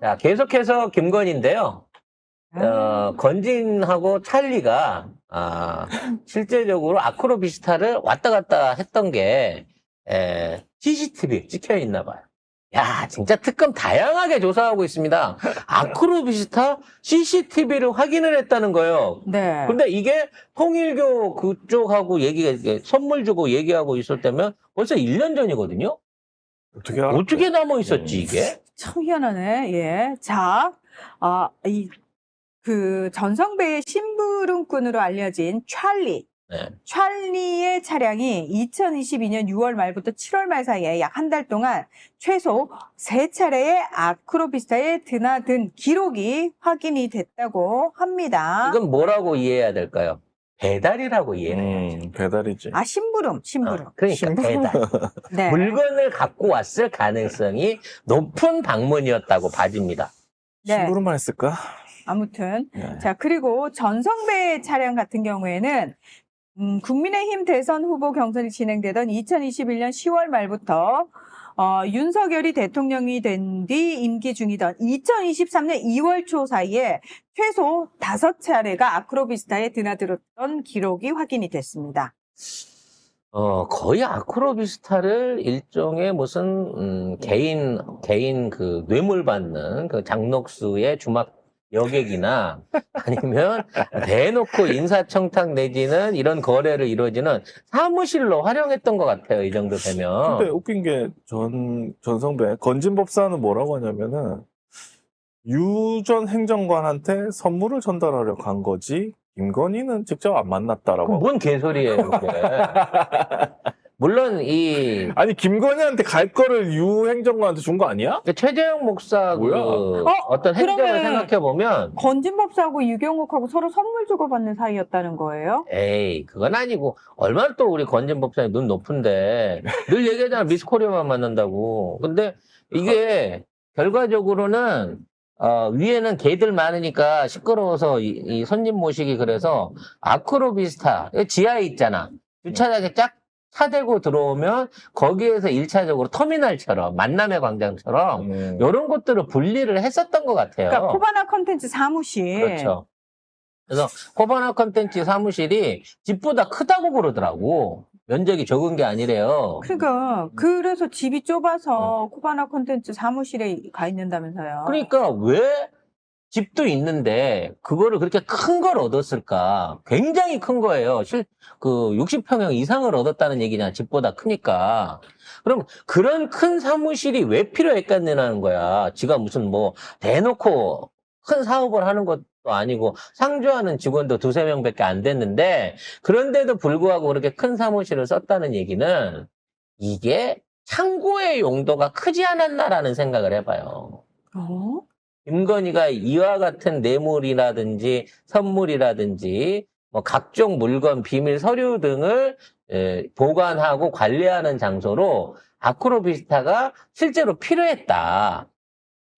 자, 계속해서 김건희인데요. 건진하고 찰리가 실제적으로 아크로비스타를 왔다 갔다 했던 게 CCTV 찍혀 있나 봐요. 야, 진짜 특검 다양하게 조사하고 있습니다. 아크로비스타 CCTV를 확인을 했다는 거예요. 네. 근데 이게 통일교 그쪽하고 선물 주고 얘기하고 있을 때면 벌써 1년 전이거든요. 어떻게 남아 있었지 이게? 참 희한하네. 예. 자, 전성배의 심부름꾼으로 알려진 찰리. 네. 찰리의 차량이 2022년 6월 말부터 7월 말 사이에 약 한 달 동안 최소 3차례의 아크로비스타에 드나든 기록이 확인이 됐다고 합니다. 이건 뭐라고 이해해야 될까요? 배달이라고 이해해야죠. 배달이지. 심부름. 그러니까 배달. 네. 물건을 갖고 왔을 가능성이 높은 방문이었다고 봐집니다. 네. 심부름만 했을까? 아무튼. 네. 자, 그리고 전성배 차량 같은 경우에는 국민의힘 대선 후보 경선이 진행되던 2021년 10월 말부터 윤석열이 대통령이 된 뒤 임기 중이던 2023년 2월 초 사이에 최소 5차례가 아크로비스타에 드나들었던 기록이 확인이 됐습니다. 거의 아크로비스타를 일종의 무슨 개인 그 뇌물 받는 그 장녹수의 주막 여객이나 아니면 대놓고 인사청탁 내지는 이런 거래를 이루어지는 사무실로 활용했던 것 같아요. 이 정도 되면. 근데 웃긴 게 전성배 건진법사는 뭐라고 하냐면은 유 전 행정관한테 선물을 전달하려고 간 거지 김건희는 직접 안 만났다라고. 그럼 뭔 개소리예요, 이게. 물론 아니 김건희한테 갈 거를 유 행정관한테 준 거 아니야? 최재형 목사 뭐야? 어떤 행적을 그러면 생각해 보면 건진법사하고 유경옥하고 서로 선물 주고받는 사이였다는 거예요? 에이, 그건 아니고, 얼마나 또 우리 건진 법사님 눈 높은데, 늘 얘기하잖아, 미스 코리아만 만난다고. 근데 이게, 결과적으로는, 위에는 개들 많으니까 시끄러워서 이 손님 모시기 그래서, 아크로비스타, 지하에 있잖아. 주차장에 차 대고 들어오면, 거기에서 1차적으로 터미널처럼, 만남의 광장처럼, 이런 것들을 분리를 했었던 것 같아요. 그러니까 코바나 컨텐츠 사무실. 그렇죠. 그래서 코바나 컨텐츠 사무실이 집보다 크다고 그러더라고. 면적이 적은 게 아니래요. 그러니까 그래서 집이 좁아서 코바나 컨텐츠 사무실에 가 있는다면서요. 그러니까 왜 집도 있는데 그거를 그렇게 큰 걸 얻었을까? 굉장히 큰 거예요. 60평형 이상을 얻었다는 얘기냐. 집보다 크니까. 그럼 그런 큰 사무실이 왜 필요했겠냐는 거야. 지가 무슨 뭐 대놓고 큰 사업을 하는 것도 아니고 상주하는 직원도 2~3명밖에 안 됐는데 그런데도 불구하고 그렇게 큰 사무실을 썼다는 얘기는 이게 창고의 용도가 크지 않았나라는 생각을 해봐요. 김건희가 이와 같은 뇌물이라든지 선물이라든지 뭐 각종 물건, 비밀 서류 등을 보관하고 관리하는 장소로 아크로비스타가 실제로 필요했다.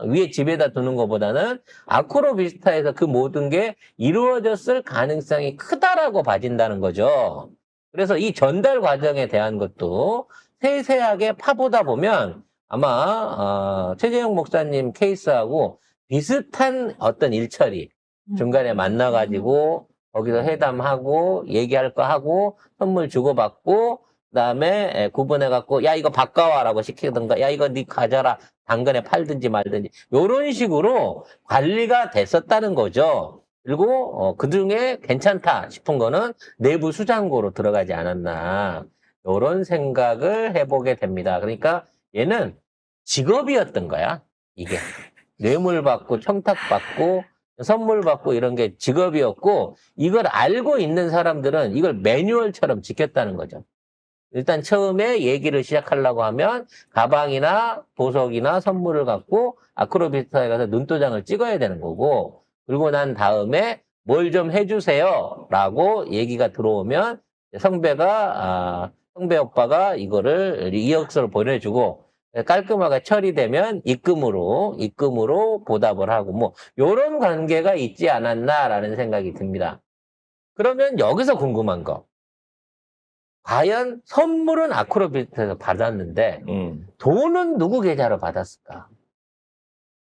위에 집에다 두는 것보다는 아크로비스타에서 그 모든 게 이루어졌을 가능성이 크다라고 봐진다는 거죠. 그래서 이 전달 과정에 대한 것도 세세하게 파보다 보면 아마 최재형 목사님 케이스하고 비슷한 어떤 일처리 중간에 만나가지고 거기서 회담하고 얘기할 거 하고 선물 주고받고 그다음에 구분해갖고 야 이거 바꿔와라고 시키던가 야 이거 네 가져라 당근에 팔든지 말든지 이런 식으로 관리가 됐었다는 거죠. 그리고 그중에 괜찮다 싶은 거는 내부 수장고로 들어가지 않았나 이런 생각을 해보게 됩니다. 그러니까 얘는 직업이었던 거야. 이게 뇌물 받고 청탁 받고 선물 받고 이런 게 직업이었고 이걸 알고 있는 사람들은 이걸 매뉴얼처럼 지켰다는 거죠. 일단 처음에 얘기를 시작하려고 하면 가방이나 보석이나 선물을 갖고 아크로비스타에 가서 눈도장을 찍어야 되는 거고 그리고 난 다음에 뭘 좀 해주세요 라고 얘기가 들어오면 성배 오빠가 이거를 이력서를 보내주고 깔끔하게 처리되면 입금으로 보답을 하고 뭐 요런 관계가 있지 않았나라는 생각이 듭니다. 그러면 여기서 궁금한 거. 과연 선물은 아크로비스타에서 받았는데 돈은 누구 계좌로 받았을까?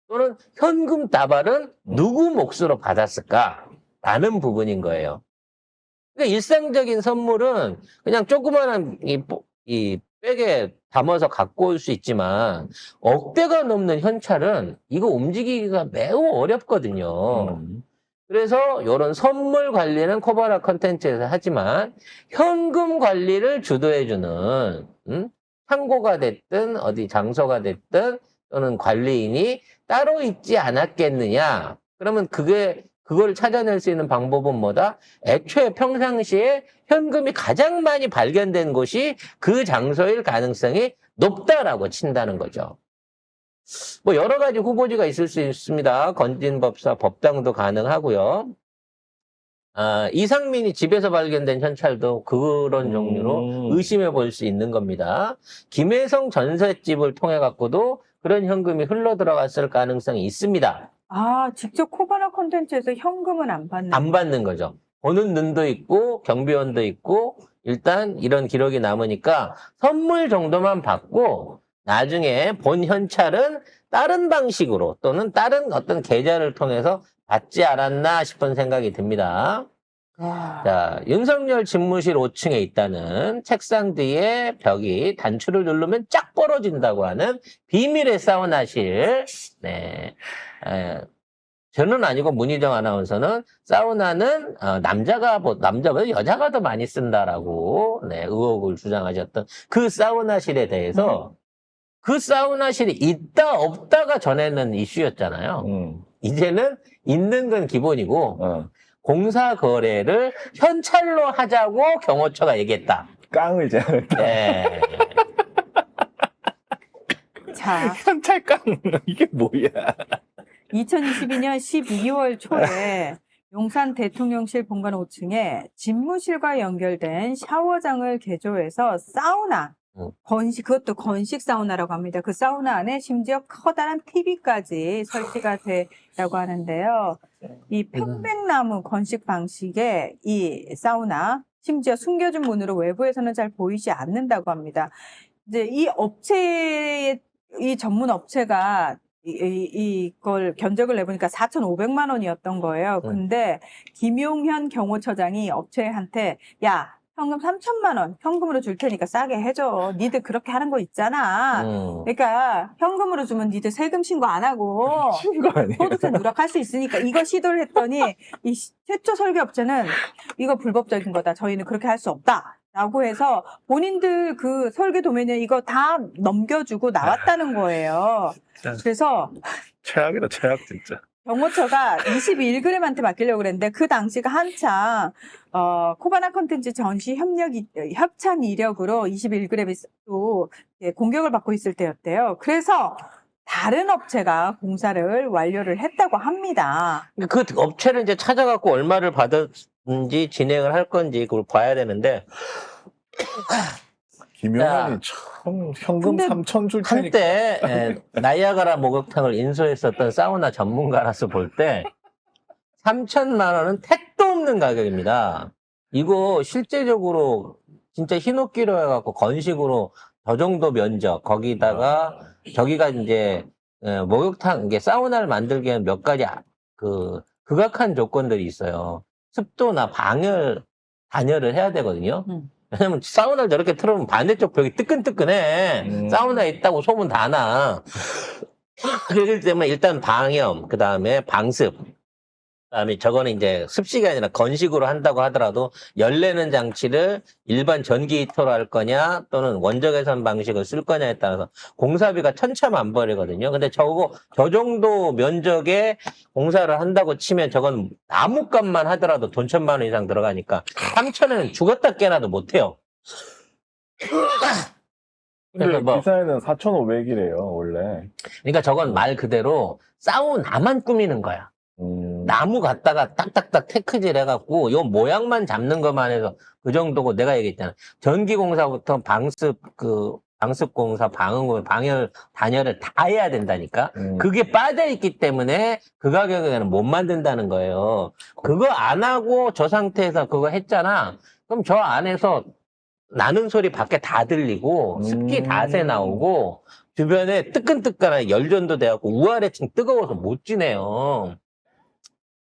또는 현금 다발은 누구 몫으로 받았을까라는 부분인 거예요. 그러니까 일상적인 선물은 그냥 조그마한 이 백에 담아서 갖고 올 수 있지만 억대가 넘는 현찰은 이거 움직이기가 매우 어렵거든요. 그래서 이런 선물 관리는 코바나 컨텐츠에서 하지만 현금 관리를 주도해주는 창고가 됐든 어디 장소가 됐든 또는 관리인이 따로 있지 않았겠느냐. 그러면 그걸 찾아낼 수 있는 방법은 뭐다? 애초에 평상시에 현금이 가장 많이 발견된 곳이 그 장소일 가능성이 높다라고 친다는 거죠. 뭐 여러 가지 후보지가 있을 수 있습니다. 건진법사, 법당도 가능하고요. 이상민이 집에서 발견된 현찰도 그런 종류로 의심해 볼 수 있는 겁니다. 김혜성 전셋집을 통해 갖고도 그런 현금이 흘러 들어갔을 가능성이 있습니다. 직접 코바나 콘텐츠에서 현금은 안 받는. 안 받는 거죠. 보는 눈도 있고 경비원도 있고 일단 이런 기록이 남으니까 선물 정도만 받고 나중에 본 현찰은 다른 방식으로 또는 다른 어떤 계좌를 통해서 받지 않았나 싶은 생각이 듭니다. 자, 윤석열 집무실 5층에 있다는 책상 뒤에 벽이 단추를 누르면 쫙 벌어진다고 하는 비밀의 사우나실. 네. 저는 아니고 문희정 아나운서는 사우나는 남자보다 여자가 더 많이 쓴다라고 의혹을 주장하셨던 그 사우나실에 대해서 그 사우나실이 있다 없다가 전에는 이슈였잖아요. 이제는 있는 건 기본이고 공사 거래를 현찰로 하자고 경호처가 얘기했다. 깡을 제안했다. 네. 자, 현찰깡 이게 뭐야? 2022년 12월 초에 용산 대통령실 본관 5층에 집무실과 연결된 샤워장을 개조해서 사우나, 그것도 건식 사우나라고 합니다. 그 사우나 안에 심지어 커다란 TV까지 설치가 되라고 하는데요. 이 편백나무 건식 방식의 이 사우나, 심지어 숨겨진 문으로 외부에서는 잘 보이지 않는다고 합니다. 이제 이 전문 업체가 이걸 견적을 내보니까 4,500만 원이었던 거예요. 근데 김용현 경호처장이 업체한테 야, 현금 3천만 원 현금으로 줄 테니까 싸게 해줘. 니들 그렇게 하는 거 있잖아. 그러니까 현금으로 주면 니들 세금 신고 안 하고 신고 아니에요? 소득세 누락할 수 있으니까 이거 시도를 했더니 이 최초 설계업체는 이거 불법적인 거다. 저희는 그렇게 할 수 없다. 라고 해서 본인들 그 설계 도면에 이거 다 넘겨주고 나왔다는 거예요. 그래서 최악이다, 최악 진짜. 경호처가 21g한테 맡기려고 그랬는데 그 당시가 한창 코바나 컨텐츠 전시 협찬 이력으로 21g이 또 공격을 받고 있을 때였대요. 그래서 다른 업체가 공사를 완료를 했다고 합니다. 그 업체를 이제 찾아갖고 얼마를 받았는지 진행을 할 건지 그걸 봐야 되는데 김용현이 참 현금 근데 3천 줄 테니까. 한때 나이아가라 목욕탕을 인수했었던 사우나 전문가라서 볼 때 3천만 원은 택도 없는 가격입니다. 이거 실제적으로 진짜 흰옥기로 해갖고 건식으로 저 정도 면적 거기다가 저기가 이제 목욕탕 이게 사우나를 만들기에는 몇 가지 극악한 조건들이 있어요. 습도나 단열을 해야 되거든요. 왜냐면 사우나를 저렇게 틀어보면 반대쪽 벽이 뜨끈뜨끈해. 사우나에 있다고 소문 다 나. 그렇기 때문에 일단 방염, 그 다음에 방습, 그 다음에 저거는 이제 습식이 아니라 건식으로 한다고 하더라도 열내는 장치를 일반 전기 히터로 할 거냐 또는 원적외선 방식을 쓸 거냐에 따라서 공사비가 천차만별이거든요. 근데 저 정도 면적에 공사를 한다고 치면 저건 나무값만 하더라도 돈 1,000만 원 이상 들어가니까 3천원은 죽었다 깨나도 못해요. 근데 뭐, 기사에는 4,500이래요, 원래. 그러니까 저건 말 그대로 사우나만 꾸미는 거야. 나무 갖다가 딱딱딱 테크질 해갖고 요 모양만 잡는 것만 해서 그 정도고 내가 얘기했잖아. 전기공사부터 방습공사, 방음공사, 방열, 단열을 다 해야 된다니까. 그게 빠져있기 때문에 그 가격에는 못 만든다는 거예요. 그거 안 하고 저 상태에서 그거 했잖아. 그럼 저 안에서 나는 소리 밖에 다 들리고 습기 다 새 나오고 주변에 뜨끈뜨끈한 열전도 돼갖고 우아래층 뜨거워서 못 지내요.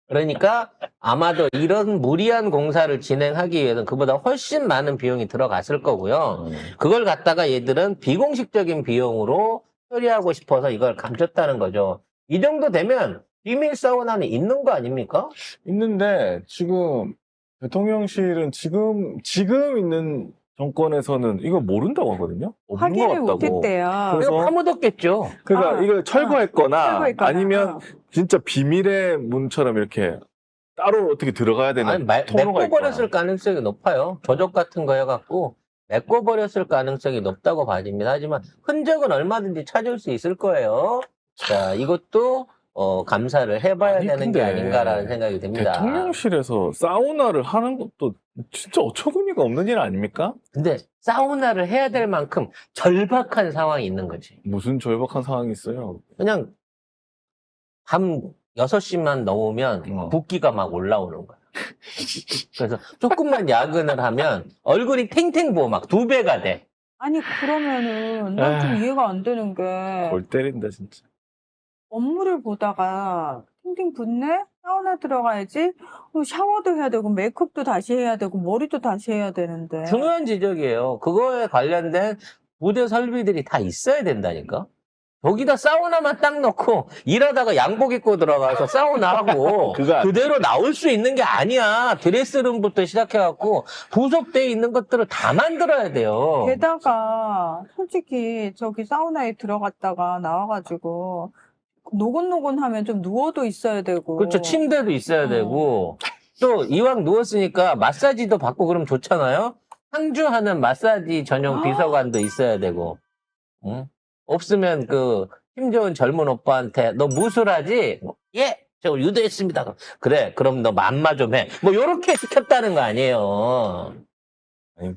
그러니까 아마도 이런 무리한 공사를 진행하기 위해서는 그보다 훨씬 많은 비용이 들어갔을 거고요. 그걸 갖다가 얘들은 비공식적인 비용으로 처리하고 싶어서 이걸 감췄다는 거죠. 이 정도 되면 비밀 사우나는 있는 거 아닙니까? 있는데 지금 대통령실은 지금 있는 정권에서는 이거 모른다고 하거든요. 없는 것 확인을 같다고. 못했대요. 그래서- 이거 파묻었겠죠. 그러니까 아, 이걸 철거했거나 철거했거나. 아니면 진짜 비밀의 문처럼 이렇게 따로 어떻게 들어가야 되는 아니, 통로가 메꿔버렸을 있거나. 가능성이 높아요. 조적 같은 거 해갖고 메꿔버렸을 가능성이 높다고 봐집니다. 하지만 흔적은 얼마든지 찾을 수 있을 거예요. 자, 이것도 감사를 해봐야 아니, 되는 게 근데 아닌가라는 생각이 듭니다. 대통령실에서 사우나를 하는 것도 진짜 어처구니가 없는 일 아닙니까? 근데 사우나를 해야 될 만큼 절박한 상황이 있는 거지. 무슨 절박한 상황이 있어요. 그냥 밤 6시만 넘으면 붓기가 막 올라오는 거야. 그래서 조금만 야근을 하면 얼굴이 탱탱 부어 막 2배가 돼. 아니 그러면은 난 좀 이해가 안 되는 게 골 때린다 진짜. 업무를 보다가 팅팅 붓네? 사우나 들어가야지. 샤워도 해야 되고 메이크업도 다시 해야 되고 머리도 다시 해야 되는데. 중요한 지적이에요. 그거에 관련된 부대 설비들이 다 있어야 된다니까. 거기다 사우나만 딱 넣고 일하다가 양복 입고 들어가서 사우나하고 그거 아니야. 그대로 나올 수 있는 게 아니야. 드레스룸부터 시작해갖고 부속돼 있는 것들을 다 만들어야 돼요. 게다가 솔직히 저기 사우나에 들어갔다가 나와가지고 노곤노곤하면 좀 누워도 있어야 되고. 그렇죠. 침대도 있어야 되고 또 이왕 누웠으니까 마사지도 받고 그러면 좋잖아요. 상주하는 마사지 전용 비서관도 있어야 되고. 응? 없으면 그 힘 좋은 젊은 오빠한테 너 무술하지? 예, 저 유도했습니다. 그래, 그럼 너 맘마 좀 해. 뭐 요렇게 시켰다는 거 아니에요. 아니,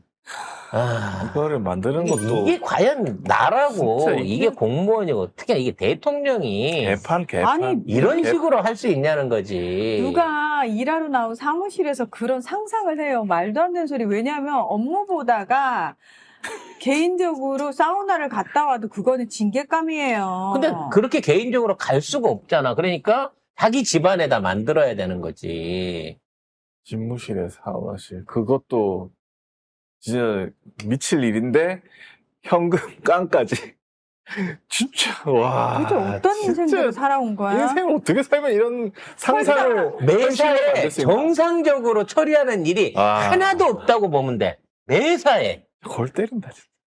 아, 이거를 만드는 것도 이게 과연 나라고 진짜 이게 공무원이고 특히 이게 대통령이 개판. 아니, 이런 개- 식으로 할 수 있냐는 거지. 누가 일하러 나온 사무실에서 그런 상상을 해요. 말도 안 되는 소리. 왜냐하면 업무 보다가 개인적으로 사우나를 갔다 와도 그거는 징계감이에요. 근데 그렇게 개인적으로 갈 수가 없잖아. 그러니까 자기 집안에다 만들어야 되는 거지. 집무실에 사무실 그것도 진짜 미칠 일인데 현금 깡까지. 진짜 와. 도대체 어떤 인생으로 진짜 살아온 거야? 인생 어떻게 살면 이런 상상을 현실로 매사에 만들 수 있나? 정상적으로 처리하는 일이 아. 하나도 없다고 보면 돼. 매사에. 골 때린다 진짜.